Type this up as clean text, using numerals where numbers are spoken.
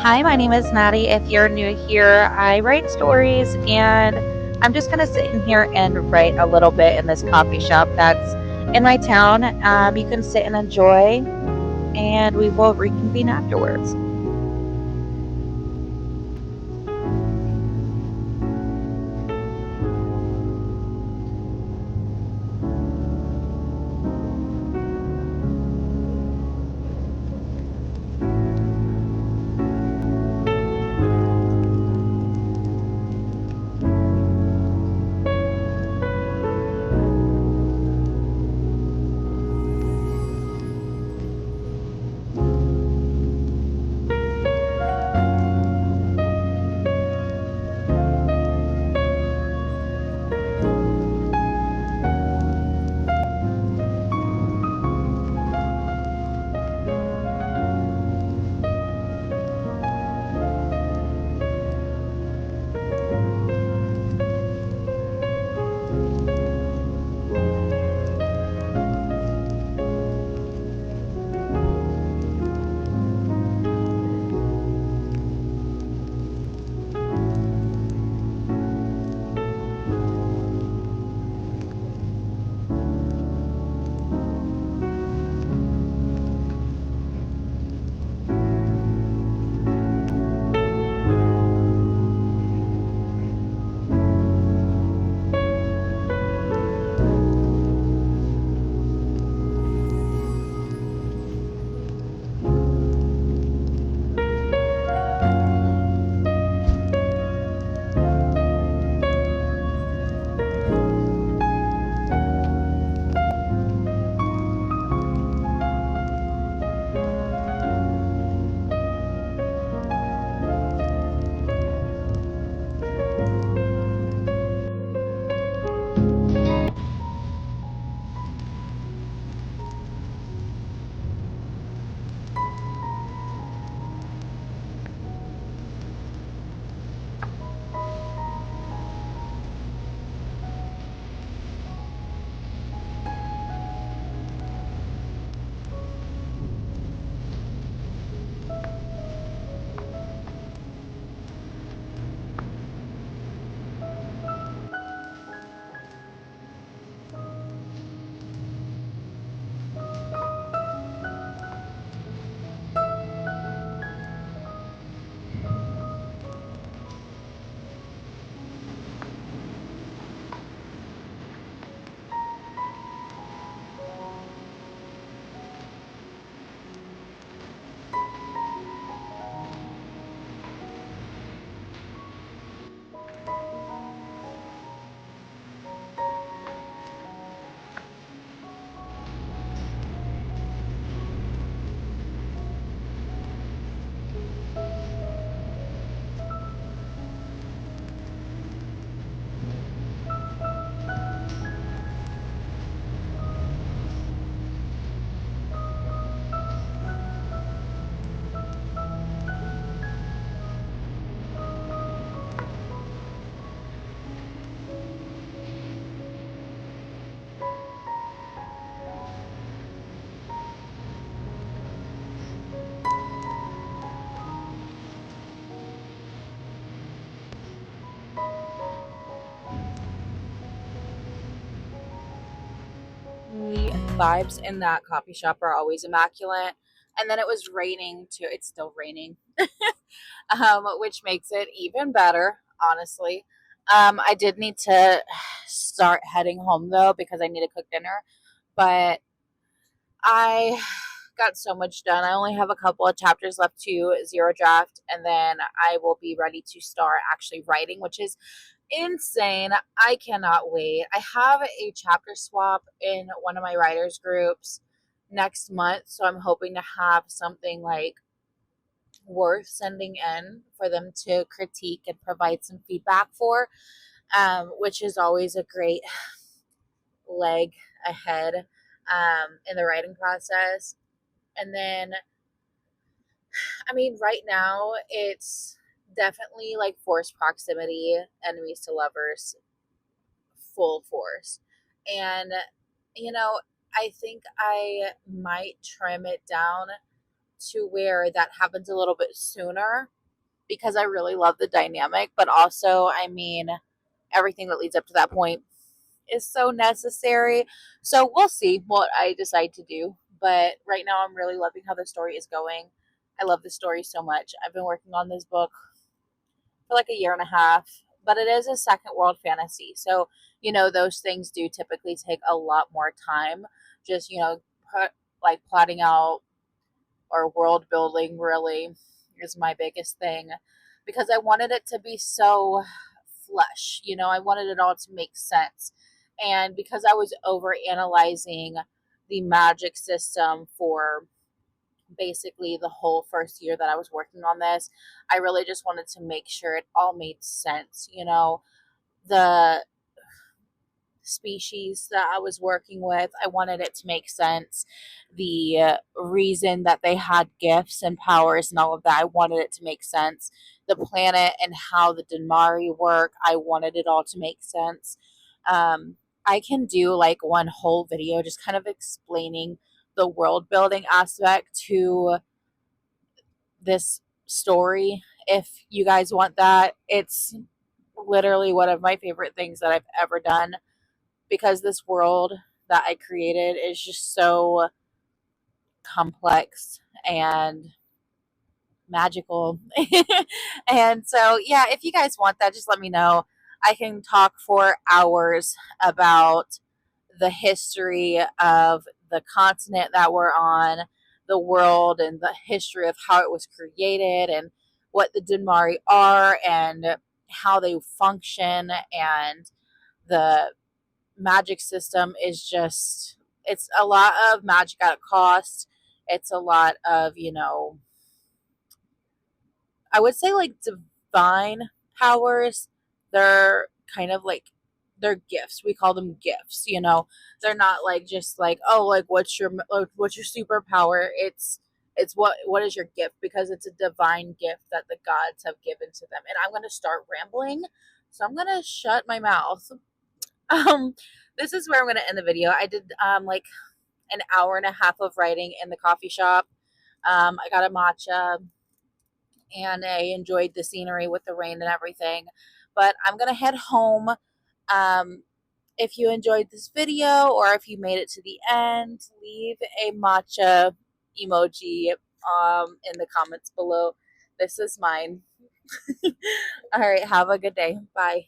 Hi, my name is Maddie. If you're new here, I write stories and I'm just going to sit in here and write a little bit in this coffee shop that's in my town. You can sit and enjoy, and we will reconvene afterwards. The vibes in that coffee shop are always immaculate. And then it was raining too. It's still raining, which makes it even better, honestly. I did need to start heading home though because I need to cook dinner. But I got so much done. I only have a couple of chapters left to zero draft, and then I will be ready to start actually writing, which is insane. I cannot wait. I have a chapter swap in one of my writers groups next month, so I'm hoping to have something like worth sending in for them to critique and provide some feedback for, which is always a great leg ahead in the writing process. And then, I mean, right now it's definitely like forced proximity, enemies to lovers, full force. And, you know, I think I might trim it down to where that happens a little bit sooner because I really love the dynamic. But also, I mean, everything that leads up to that point is so necessary. So we'll see what I decide to do. But right now, I'm really loving how the story is going. I love the story so much. I've been working on this book for like a year and a half, but it is a second world fantasy. So, those things do typically take a lot more time. Just, like plotting out or world building really is my biggest thing because I wanted it to be so flush. I wanted it all to make sense. And because I was over analyzing the magic system for basically the whole first year that I was working on this, I really just wanted to make sure it all made sense. The species that I was working with, I wanted it to make sense. The reason that they had gifts and powers and all of that, I wanted it to make sense. The planet and how the Denmari work, I wanted it all to make sense. Um, I can do like one whole video just kind of explaining the world building aspect to this story if you guys want that. It's literally one of my favorite things that I've ever done because this world that I created is just so complex and magical. And so, yeah, if you guys want that, just let me know. I can talk for hours about the history of the continent that we're on, the world, and the history of how it was created, and what the Dunmari are, and how they function, and the magic system is just, it's a lot of magic at a cost. It's a lot of, I would say like divine powers. They're kind of like, they're gifts. We call them gifts. They're not like just like, oh, like what's your superpower. It's what is your gift, because it's a divine gift that the gods have given to them. And I'm going to start rambling, so I'm going to shut my mouth. um this is where I'm going to end the video. I did like an hour and a half of writing in the coffee shop. I got a matcha and I enjoyed the scenery with the rain and everything. But I'm going to head home. Um, if you enjoyed this video or if you made it to the end, leave a matcha emoji in the comments below. This is mine. All right, have a good day. Bye.